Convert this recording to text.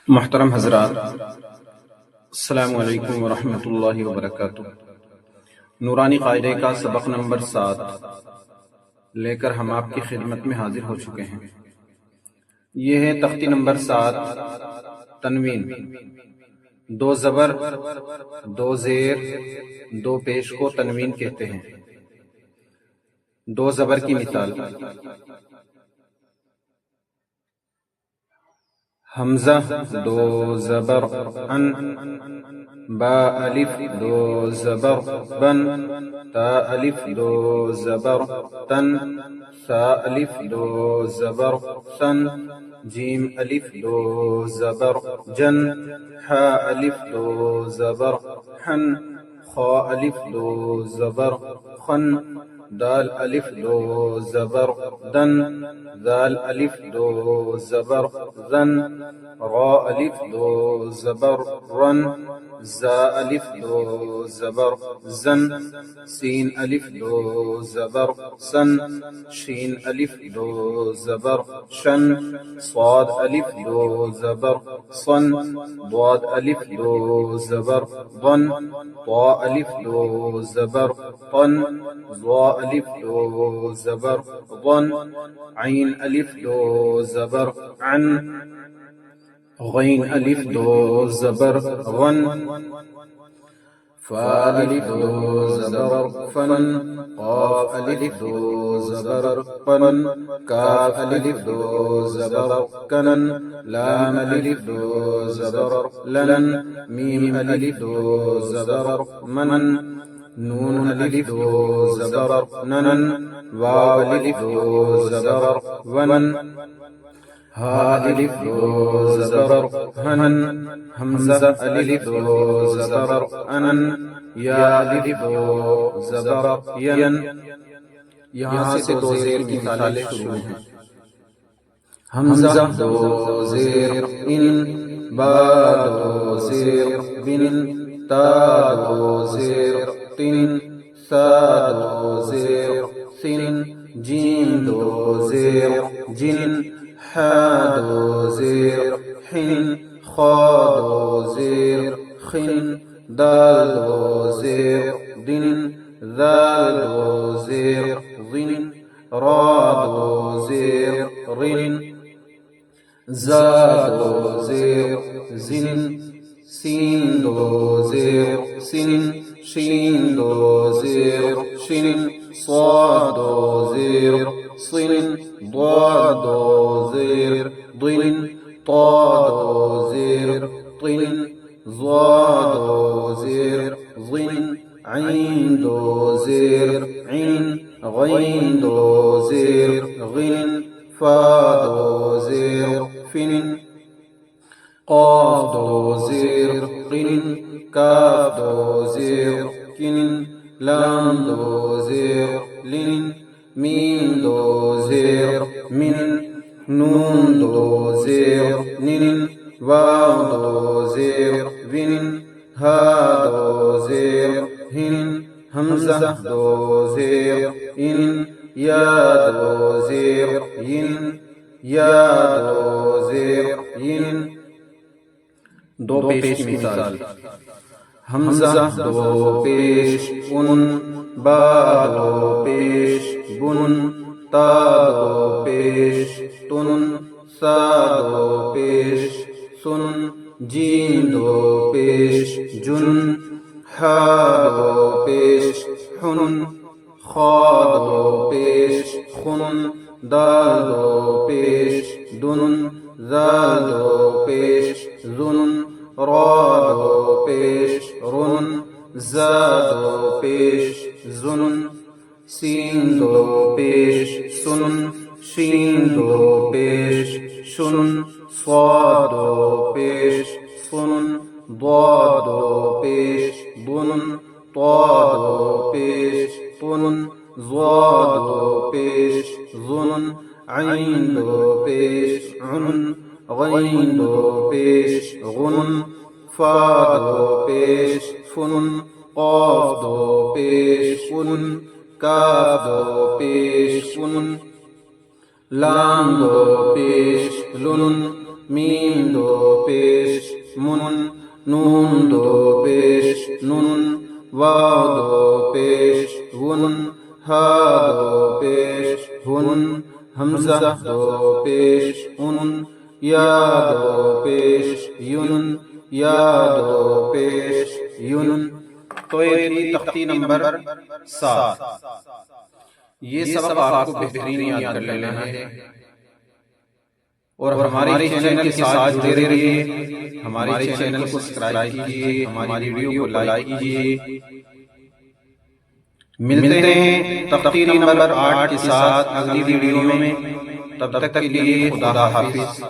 मुहतरम हज़रात, अस्सलामु अलैकुम वरहमतुल्लाहि वबरकातुह। नूरानी कायदे का सबक नंबर 7 लेकर हम आपकी खिदमत में हाजिर हो चुके हैं। ये है तख्ती नंबर 7, तनवीन। दो ज़बर, दो ज़ेर, दो पेश को तनवीन कहते हैं। दो ज़बर की मिसाल: हमजा दो ज़बर अन, बा अलिफ दो ज़बर बन, ता अलिफ दो ज़बर तन, सा अलिफ दो ज़बर सन, जीम अलिफ दो ज़बर जन, हा अलिफ दो ज़बर हन, खा अलिफ दो ज़बर खन, दाल अलिफ दो ज़बर दन, दाल अलिफ दो ज़बर ज़न, रा अलिफ दो ज़बर रन, जा अलिफ दो ज़बर ज़न, सीन अलिफ दो ज़बर सन, शीन अलिफ दो ज़बर शन, स्वाद अलिफ दो ज़बर सन, ضاد अलिफ दो ज़बर ضन, ता अलिफ दो ज़बर तन, ज़ा अलिफ दो ज़बर ضन, ऐन अलिफ दो ज़बर अन, गैन अलिफ दो ज़बर गन, फा अलिफ दो ज़बर फन, काफ अलिफ दो ज़बर पन, काफ अलिफ दो ज़बर कनन, लाम अलिफ दो ज़बर लन, मीम अलिफ दो ज़बर मनन, नून अलिफ दो ज़बर ननन, वाव अलिफ दो ज़बर वनन, हा अलिफ दो ज़बर हनन, हमज़ा अलिफ दो ज़बर अनन, या अलिफ दो ज़बर यन। यहाँ से दो ज़ेर की मिसालें शुरू हैं। हमज़ा दो ज़ेर इन, बा दो ज़ेर बिन, ता दो ज़ेर तिन, सा दो ज़ेर सिन, जीम दो ज़ेर जिन, हा दो ज़ेर हिन, खा दो ज़ेर खिन, दाल दो ज़ेर दिन, दाल दो ज़ेर ज़िन, रा दो ज़ेर रिन, जा दो ज़ेर ज़िन, सीन दो ज़ेर सिन, शीन दो ज़ेर शिन, स्वाद दो ज़ेर सिन, ضاد दो ज़ेर दिन, ता दो ज़ेर तिन, ज़ा दो ज़ेर ज़िन, ऐन दो ज़ेर इन, गैन दो ज़ेर गिन, फा दो ज़ेर फिन, काफ दो ज़ेर किन, काफ दो ज़ेर किन, लाम दो ज़ेर लिन, मीम दो ज़ेर मिन, नून दो ज़ेर निन, वाव दो ज़ेर विन, हा दो ज़ेर हिन, हमज़ा दो ज़ेर इन, या दो ज़ेर यिन, या दो ज़ेर यिन। दो पेश की मिसाल: हमज़ा दो पेश उन, बा दो पेश बुन, ता दो पेश तुन, सा दो पेश सुन, जीम दो पेश जुन, हा दो पेश हुन, खा दो पेश खुन, दाल दो पेश दुन, दाल दो पेश जुन, रा दो पेश रुन, जा दो पेश जुन, सीन दो पेश सुन, शीन दो पेश शुन, स्वाद दो पेश सुन, ضاد दो पेश बुन, ता दो पेश तुन, ज़ा दो पेश ज़ुन, ऐन दो पेश उन, गैन दो पेश गुन, फा दो पेश फुन, काफ दो पेश उन, काफ दो पेश उन, लाम दो पेश लुन, मीम दो पेश मुन, नून दो पेश नुन, वाव दो पेश वुन, हा दो पेश हुन, हमजा दो पेश उन, या दो पेश युन, या दो पेश युन। तो ये थी तख्ती नंबर 7। ये सबक आपको बेहतरीन याद कर लेना है और हमारे चैनल के साथ जुड़े रहिए। हमारे चैनल को सब्सक्राइब कीजिए, हमारी वीडियो को लाइक कीजिए। मिलते हैं तख्ती नंबर 8 के साथ अगली वीडियो में। तब तक के लिए खुदा हाफिज।